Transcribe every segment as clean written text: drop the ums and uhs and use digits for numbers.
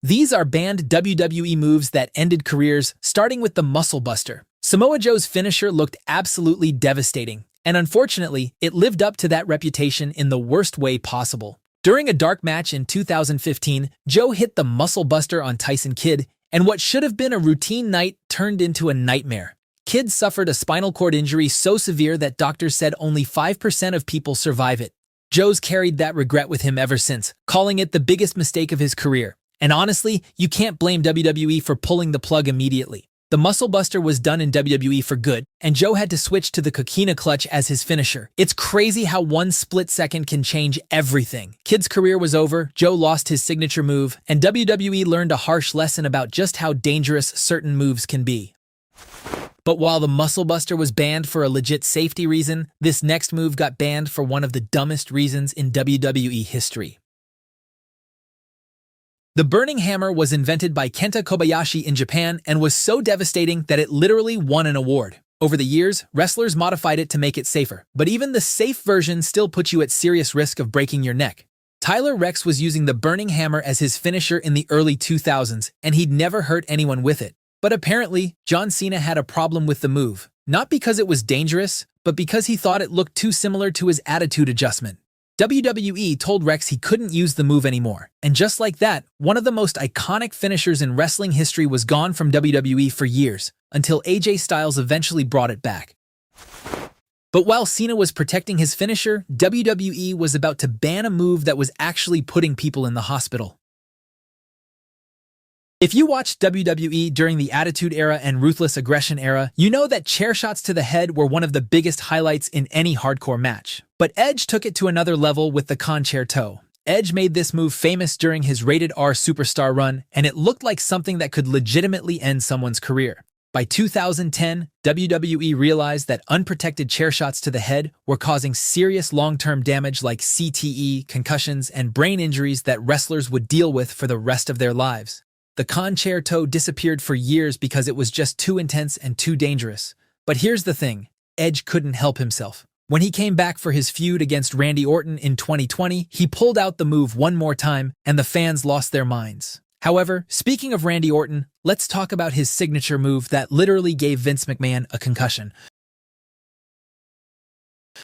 These are banned WWE moves that ended careers, starting with the Muscle Buster. Samoa Joe's finisher looked absolutely devastating, and unfortunately, it lived up to that reputation in the worst way possible. During a dark match in 2015, Joe hit the Muscle Buster on Tyson Kidd, and what should have been a routine night turned into a nightmare. Kidd suffered a spinal cord injury so severe that doctors said only 5% of people survive it. Joe's carried that regret with him ever since, calling it the biggest mistake of his career. And honestly, you can't blame WWE for pulling the plug immediately. The Muscle Buster was done in WWE for good, and Joe had to switch to the coquina clutch as his finisher. It's crazy how one split second can change everything. Kidd's career was over, Joe lost his signature move, and WWE learned a harsh lesson about just how dangerous certain moves can be. But while the Muscle Buster was banned for a legit safety reason, this next move got banned for one of the dumbest reasons in WWE history. The Burning Hammer was invented by Kenta Kobayashi in Japan and was so devastating that it literally won an award. Over the years, wrestlers modified it to make it safer, but even the safe version still puts you at serious risk of breaking your neck. Tyler Rex was using the Burning Hammer as his finisher in the early 2000s, and he'd never hurt anyone with it. But apparently, John Cena had a problem with the move, not because it was dangerous, but because he thought it looked too similar to his attitude adjustment. WWE told Rex he couldn't use the move anymore, and just like that, one of the most iconic finishers in wrestling history was gone from WWE for years, until AJ Styles eventually brought it back. But while Cena was protecting his finisher, WWE was about to ban a move that was actually putting people in the hospital. If you watched WWE during the Attitude Era and Ruthless Aggression Era, you know that chair shots to the head were one of the biggest highlights in any hardcore match. But Edge took it to another level with the concerto. Edge made this move famous during his Rated R Superstar run, and it looked like something that could legitimately end someone's career. By 2010, WWE realized that unprotected chair shots to the head were causing serious long-term damage like CTE, concussions, and brain injuries that wrestlers would deal with for the rest of their lives. The concerto disappeared for years because it was just too intense and too dangerous. But here's the thing, Edge couldn't help himself. When he came back for his feud against Randy Orton in 2020, he pulled out the move one more time, and the fans lost their minds. However, speaking of Randy Orton, let's talk about his signature move that literally gave Vince McMahon a concussion.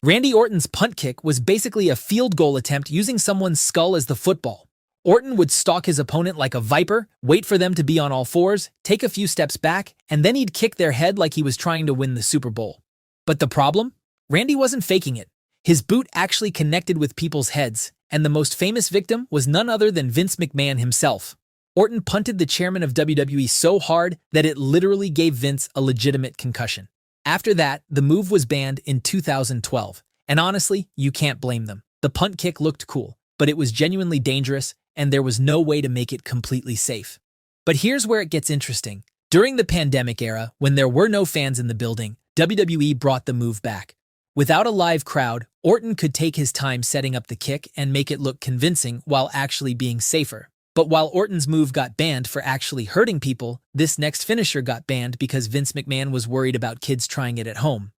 Randy Orton's punt kick was basically a field goal attempt using someone's skull as the football. Orton would stalk his opponent like a viper, wait for them to be on all fours, take a few steps back, and then he'd kick their head like he was trying to win the Super Bowl. But the problem? Randy wasn't faking it. His boot actually connected with people's heads, and the most famous victim was none other than Vince McMahon himself. Orton punted the chairman of WWE so hard that it literally gave Vince a legitimate concussion. After that, the move was banned in 2012, and honestly, you can't blame them. The punt kick looked cool, but it was genuinely dangerous, and there was no way to make it completely safe. But here's where it gets interesting. During the pandemic era, when there were no fans in the building, WWE brought the move back. Without a live crowd, Orton could take his time setting up the kick and make it look convincing while actually being safer. But while Orton's move got banned for actually hurting people, this next finisher got banned because Vince McMahon was worried about kids trying it at home.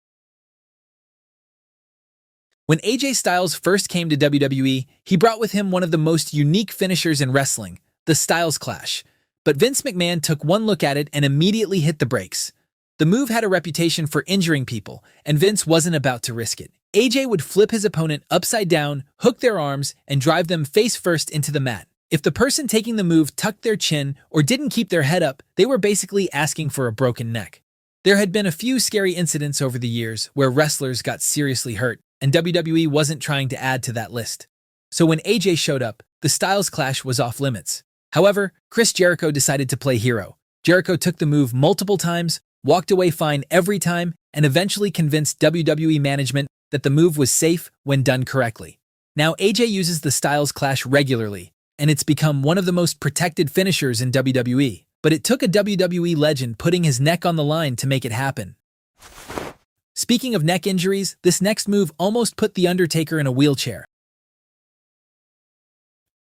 When AJ Styles first came to WWE, he brought with him one of the most unique finishers in wrestling, the Styles Clash. But Vince McMahon took one look at it and immediately hit the brakes. The move had a reputation for injuring people, and Vince wasn't about to risk it. AJ would flip his opponent upside down, hook their arms, and drive them face first into the mat. If the person taking the move tucked their chin or didn't keep their head up, they were basically asking for a broken neck. There had been a few scary incidents over the years where wrestlers got seriously hurt, and WWE wasn't trying to add to that list. So when AJ showed up, the Styles Clash was off limits. However, Chris Jericho decided to play hero. Jericho took the move multiple times, walked away fine every time, and eventually convinced WWE management that the move was safe when done correctly. Now AJ uses the Styles Clash regularly, and it's become one of the most protected finishers in WWE. But it took a WWE legend putting his neck on the line to make it happen. Speaking of neck injuries, this next move almost put The Undertaker in a wheelchair.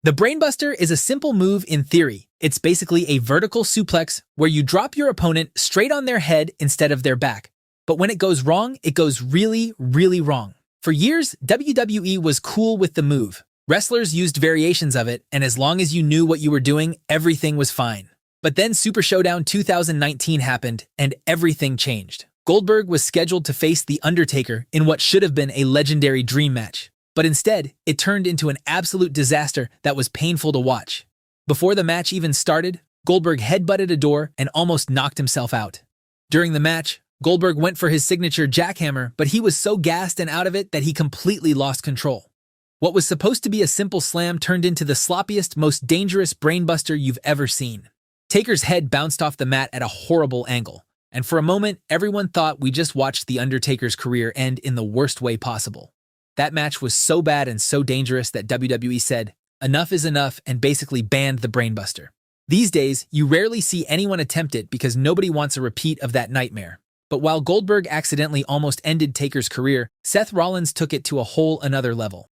The brainbuster is a simple move in theory. It's basically a vertical suplex where you drop your opponent straight on their head instead of their back. But when it goes wrong, it goes really, really wrong. For years, WWE was cool with the move, Wrestlers used variations of it, and as long as you knew what you were doing, everything was fine. But then Super Showdown 2019 happened, and everything changed. Goldberg was scheduled to face The Undertaker in what should have been a legendary dream match. But instead, it turned into an absolute disaster that was painful to watch. Before the match even started, Goldberg headbutted a door and almost knocked himself out. During the match, Goldberg went for his signature jackhammer, but he was so gassed and out of it that he completely lost control. What was supposed to be a simple slam turned into the sloppiest, most dangerous brainbuster you've ever seen. Taker's head bounced off the mat at a horrible angle, and for a moment, everyone thought we just watched The Undertaker's career end in the worst way possible. That match was so bad and so dangerous that WWE said, "Enough is enough," and basically banned the brainbuster. These days, you rarely see anyone attempt it because nobody wants a repeat of that nightmare. But while Goldberg accidentally almost ended Taker's career, Seth Rollins took it to a whole another level.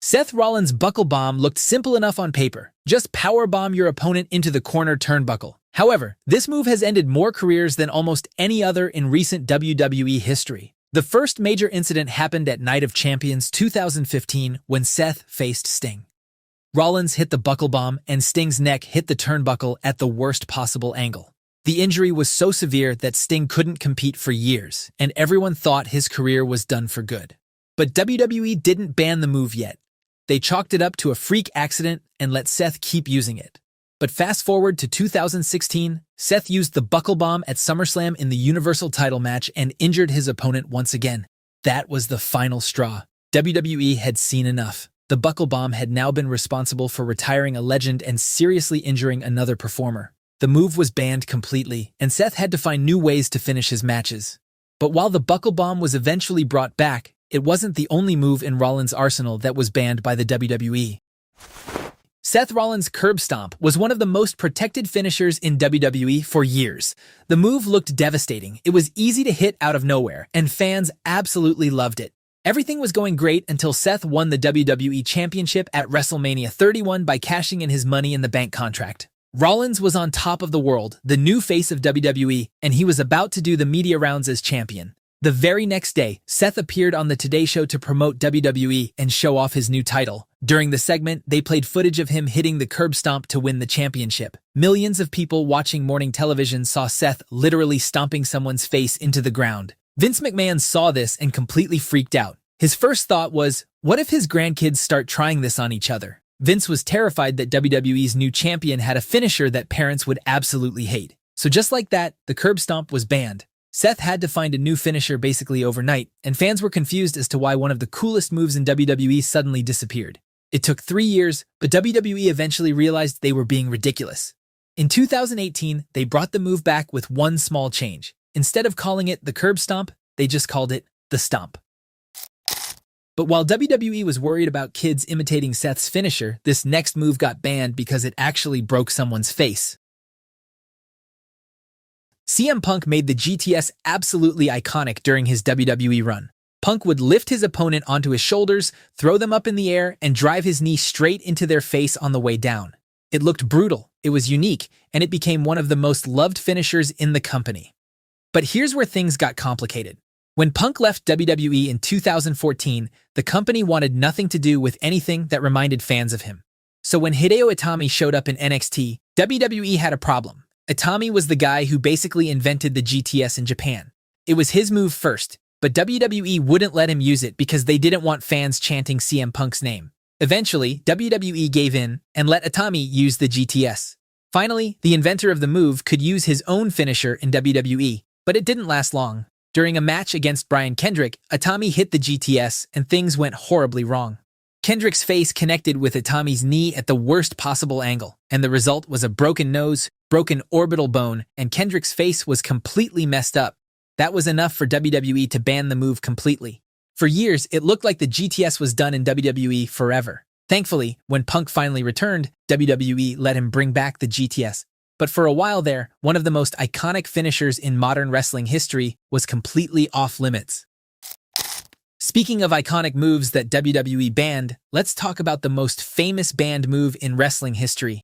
Seth Rollins' buckle bomb looked simple enough on paper. Just powerbomb your opponent into the corner turnbuckle. However, this move has ended more careers than almost any other in recent WWE history. The first major incident happened at Night of Champions 2015 when Seth faced Sting. Rollins hit the buckle bomb and Sting's neck hit the turnbuckle at the worst possible angle. The injury was so severe that Sting couldn't compete for years, and everyone thought his career was done for good. But WWE didn't ban the move yet. They chalked it up to a freak accident and let Seth keep using it. But fast forward to 2016, Seth used the buckle bomb at SummerSlam in the Universal title match and injured his opponent once again. That was the final straw. WWE had seen enough. The buckle bomb had now been responsible for retiring a legend and seriously injuring another performer. The move was banned completely, and Seth had to find new ways to finish his matches. But while the buckle bomb was eventually brought back, it wasn't the only move in Rollins' arsenal that was banned by the WWE. Seth Rollins' curb stomp was one of the most protected finishers in WWE for years. The move looked devastating. It was easy to hit out of nowhere, and fans absolutely loved it. Everything was going great until Seth won the WWE Championship at WrestleMania 31 by cashing in his Money in the Bank contract. Rollins was on top of the world, the new face of WWE, and he was about to do the media rounds as champion. The very next day, Seth appeared on the Today Show to promote WWE and show off his new title. During the segment, they played footage of him hitting the curb stomp to win the championship. Millions of people watching morning television saw Seth literally stomping someone's face into the ground. Vince McMahon saw this and completely freaked out. His first thought was, what if his grandkids start trying this on each other? Vince was terrified that WWE's new champion had a finisher that parents would absolutely hate. So just like that, the curb stomp was banned. Seth had to find a new finisher basically overnight, and fans were confused as to why one of the coolest moves in WWE suddenly disappeared. It took 3 years, but WWE eventually realized they were being ridiculous. In 2018, they brought the move back with one small change. Instead of calling it the curb stomp, they just called it the stomp. But while WWE was worried about kids imitating Seth's finisher, this next move got banned because it actually broke someone's face. CM Punk made the GTS absolutely iconic during his WWE run. Punk would lift his opponent onto his shoulders, throw them up in the air, and drive his knee straight into their face on the way down. It looked brutal, it was unique, and it became one of the most loved finishers in the company. But here's where things got complicated. When Punk left WWE in 2014, the company wanted nothing to do with anything that reminded fans of him. So when Hideo Itami showed up in NXT, WWE had a problem. Itami was the guy who basically invented the GTS in Japan. It was his move first, but WWE wouldn't let him use it because they didn't want fans chanting CM Punk's name. Eventually, WWE gave in and let Itami use the GTS. Finally, the inventor of the move could use his own finisher in WWE, but it didn't last long. During a match against Brian Kendrick, Itami hit the GTS and things went horribly wrong. Kendrick's face connected with Itami's knee at the worst possible angle, and the result was a broken nose, broken orbital bone, and Kendrick's face was completely messed up. That was enough for WWE to ban the move completely. For years, it looked like the GTS was done in WWE forever. Thankfully, when Punk finally returned, WWE let him bring back the GTS. But for a while there, one of the most iconic finishers in modern wrestling history was completely off limits. Speaking of iconic moves that WWE banned, let's talk about the most famous banned move in wrestling history.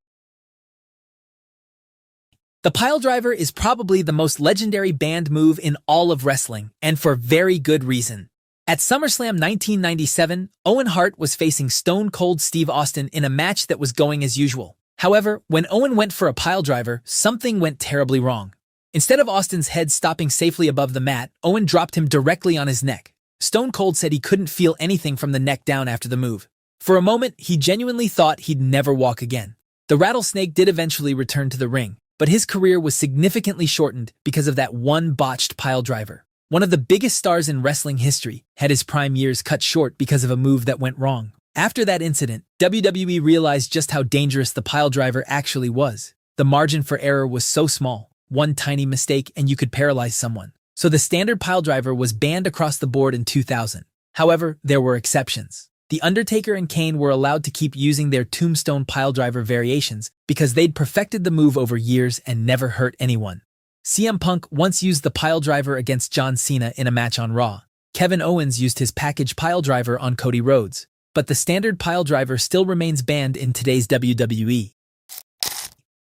The piledriver is probably the most legendary banned move in all of wrestling, and for very good reason. At SummerSlam 1997, Owen Hart was facing Stone Cold Steve Austin in a match that was going as usual. However, when Owen went for a piledriver, something went terribly wrong. Instead of Austin's head stopping safely above the mat, Owen dropped him directly on his neck. Stone Cold said he couldn't feel anything from the neck down after the move. For a moment, he genuinely thought he'd never walk again. The Rattlesnake did eventually return to the ring, but his career was significantly shortened because of that one botched piledriver. One of the biggest stars in wrestling history had his prime years cut short because of a move that went wrong. After that incident, WWE realized just how dangerous the piledriver actually was. The margin for error was so small. One tiny mistake and you could paralyze someone. So the standard piledriver was banned across the board in 2000. However, there were exceptions. The Undertaker and Kane were allowed to keep using their tombstone piledriver variations because they'd perfected the move over years and never hurt anyone. CM Punk once used the piledriver against John Cena in a match on Raw. Kevin Owens used his package piledriver on Cody Rhodes. But the standard piledriver still remains banned in today's WWE.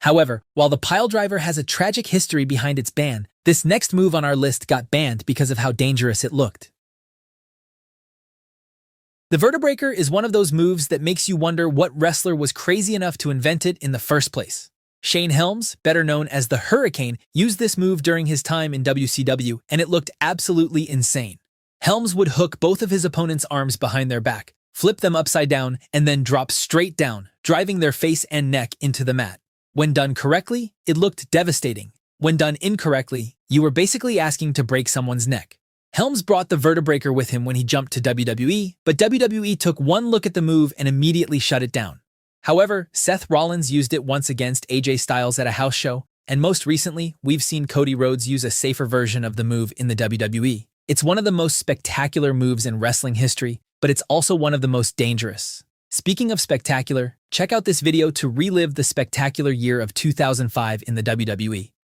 However, while the piledriver has a tragic history behind its ban, this next move on our list got banned because of how dangerous it looked. The Vertebreaker is one of those moves that makes you wonder what wrestler was crazy enough to invent it in the first place. Shane Helms, better known as the Hurricane, used this move during his time in WCW, and it looked absolutely insane. Helms would hook both of his opponent's arms behind their back, flip them upside down, and then drop straight down, driving their face and neck into the mat. When done correctly, it looked devastating. When done incorrectly, you were basically asking to break someone's neck. Helms brought the Vertebreaker with him when he jumped to WWE, but WWE took one look at the move and immediately shut it down. However, Seth Rollins used it once against AJ Styles at a house show, and most recently, we've seen Cody Rhodes use a safer version of the move in the WWE. It's one of the most spectacular moves in wrestling history, but it's also one of the most dangerous. Speaking of spectacular, check out this video to relive the spectacular year of 2005 in the WWE.